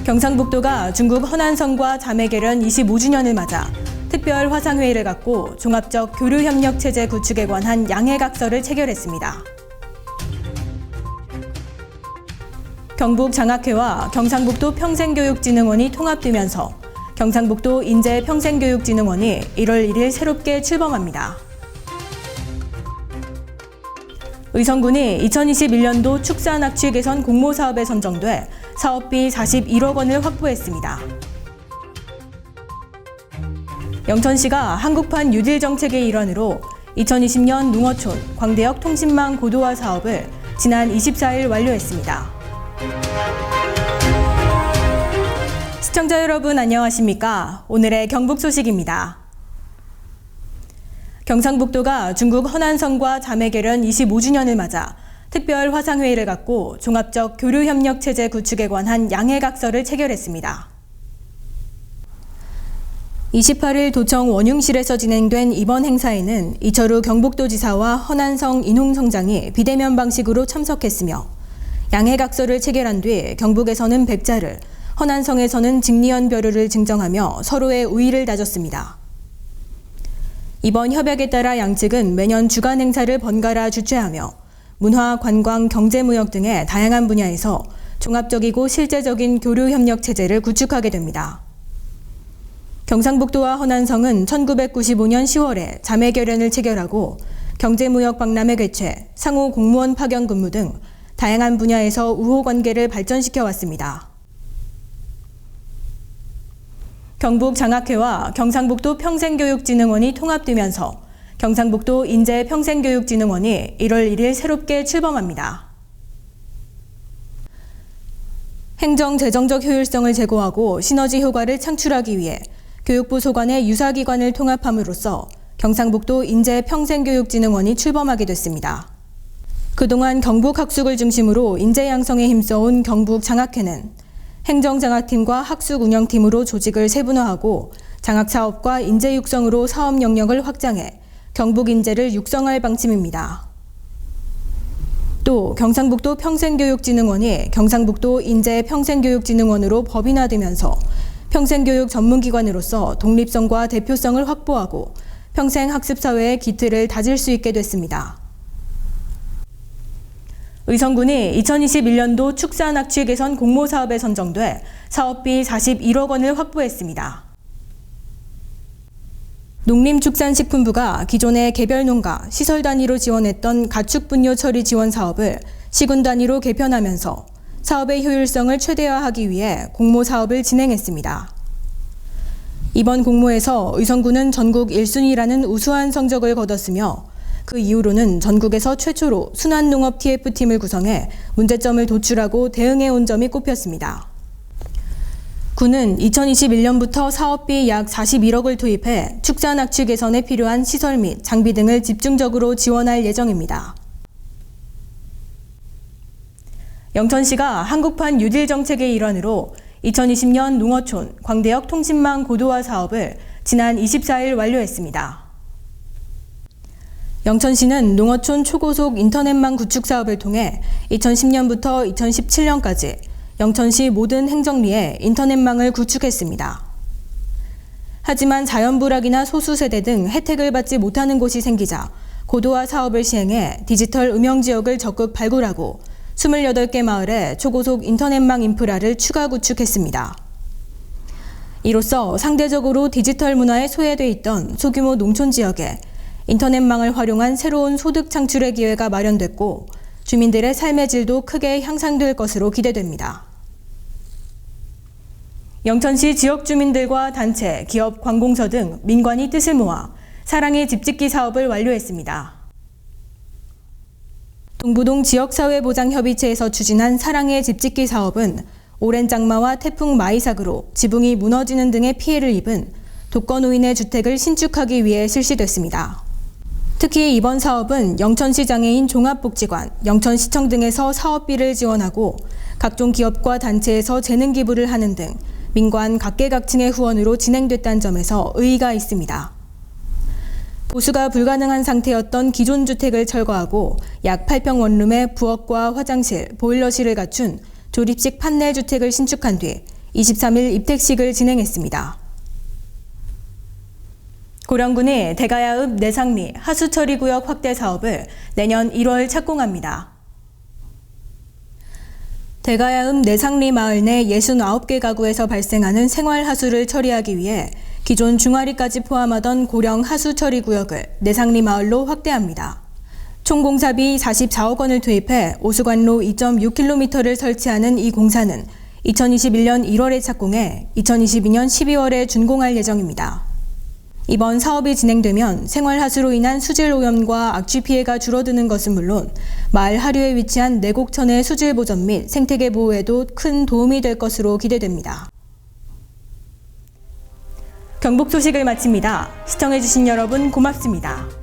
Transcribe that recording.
경상북도가 중국 허난성과 자매결연 25주년을 맞아 특별 화상회의를 갖고 종합적 교류협력체제 구축에 관한 양해각서를 체결했습니다. 경북장학회와 경상북도 평생교육진흥원이 통합되면서 경상북도 인재평생교육진흥원이 1월 1일 새롭게 출범합니다. 의성군이 2021년도 축사낙취 개선 공모사업에 선정돼 사업비 41억 원을 확보했습니다. 영천시가 한국판 뉴딜 정책의 일환으로 2020년 농어촌 광대역 통신망 고도화 사업을 지난 24일 완료했습니다. 시청자 여러분 안녕하십니까? 오늘의 경북 소식입니다. 경상북도가 중국 허난성과 자매결연 25주년을 맞아 특별 화상회의를 갖고 종합적 교류협력체제 구축에 관한 양해각서를 체결했습니다. 28일 도청 원흉실에서 진행된 이번 행사에는 이철우 경북도지사와 허난성 인홍성장이 비대면 방식으로 참석했으며 양해각서를 체결한 뒤 경북에서는 백자를, 허난성에서는 직리연별호를 증정하며 서로의 우의를 다졌습니다. 이번 협약에 따라 양측은 매년 주간 행사를 번갈아 주최하며 문화, 관광, 경제무역 등의 다양한 분야에서 종합적이고 실제적인 교류협력 체제를 구축하게 됩니다. 경상북도와 허난성은 1995년 10월에 자매결연을 체결하고 경제무역 박람회 개최, 상호 공무원 파견 근무 등 다양한 분야에서 우호관계를 발전시켜 왔습니다. 경북장학회와 경상북도 평생교육진흥원이 통합되면서 경상북도 인재평생교육진흥원이 1월 1일 새롭게 출범합니다. 행정 재정적 효율성을 제고하고 시너지 효과를 창출하기 위해 교육부 소관의 유사기관을 통합함으로써 경상북도 인재평생교육진흥원이 출범하게 됐습니다. 그동안 경북학숙을 중심으로 인재 양성에 힘써온 경북장학회는 행정장학팀과 학숙운영팀으로 조직을 세분화하고 장학사업과 인재 육성으로 사업 영역을 확장해 경북 인재를 육성할 방침입니다. 또 경상북도 평생교육진흥원이 경상북도 인재평생교육진흥원으로 법인화되면서 평생교육 전문기관으로서 독립성과 대표성을 확보하고 평생학습사회의 기틀을 다질 수 있게 됐습니다. 의성군이 2021년도 축사낙취 개선 공모사업에 선정돼 사업비 41억 원을 확보했습니다. 농림축산식품부가 기존의 개별농가, 시설 단위로 지원했던 가축분뇨 처리 지원 사업을 시군 단위로 개편하면서 사업의 효율성을 최대화하기 위해 공모사업을 진행했습니다. 이번 공모에서 의성군은 전국 1순위라는 우수한 성적을 거뒀으며 그 이후로는 전국에서 최초로 순환농업 TF팀을 구성해 문제점을 도출하고 대응해온 점이 꼽혔습니다. 군은 2021년부터 사업비 약 41억을 투입해 축사낙취 개선에 필요한 시설 및 장비 등을 집중적으로 지원할 예정입니다. 영천시가 한국판 뉴딜 정책의 일환으로 2020년 농어촌 광대역 통신망 고도화 사업을 지난 24일 완료했습니다. 영천시는 농어촌 초고속 인터넷망 구축 사업을 통해 2010년부터 2017년까지 영천시 모든 행정리에 인터넷망을 구축했습니다. 하지만 자연불악이나 소수세대 등 혜택을 받지 못하는 곳이 생기자 고도화 사업을 시행해 디지털 음영지역을 적극 발굴하고 28개 마을에 초고속 인터넷망 인프라를 추가 구축했습니다. 이로써 상대적으로 디지털 문화에 소외돼 있던 소규모 농촌 지역에 인터넷망을 활용한 새로운 소득 창출의 기회가 마련됐고 주민들의 삶의 질도 크게 향상될 것으로 기대됩니다. 영천시 지역 주민들과 단체, 기업, 관공서 등 민관이 뜻을 모아 사랑의 집 짓기 사업을 완료했습니다. 동부동 지역사회보장협의체에서 추진한 사랑의 집 짓기 사업은 오랜 장마와 태풍 마이삭으로 지붕이 무너지는 등의 피해를 입은 독거노인의 주택을 신축하기 위해 실시됐습니다. 특히 이번 사업은 영천시 장애인 종합복지관, 영천시청 등에서 사업비를 지원하고 각종 기업과 단체에서 재능 기부를 하는 등 민관 각계각층의 후원으로 진행됐다는 점에서 의의가 있습니다. 보수가 불가능한 상태였던 기존 주택을 철거하고 약 8평 원룸에 부엌과 화장실, 보일러실을 갖춘 조립식 판넬 주택을 신축한 뒤 23일 입택식을 진행했습니다. 고령군이 대가야읍 내상리 하수처리구역 확대 사업을 내년 1월 착공합니다. 대가야읍 내상리 마을 내 69개 가구에서 발생하는 생활하수를 처리하기 위해 기존 중화리까지 포함하던 고령 하수처리구역을 내상리 마을로 확대합니다. 총 공사비 44억 원을 투입해 오수관로 2.6km를 설치하는 이 공사는 2021년 1월에 착공해 2022년 12월에 준공할 예정입니다. 이번 사업이 진행되면 생활하수로 인한 수질 오염과 악취 피해가 줄어드는 것은 물론 마을 하류에 위치한 내곡천의 수질 보전 및 생태계 보호에도 큰 도움이 될 것으로 기대됩니다. 경북 소식을 마칩니다. 시청해주신 여러분 고맙습니다.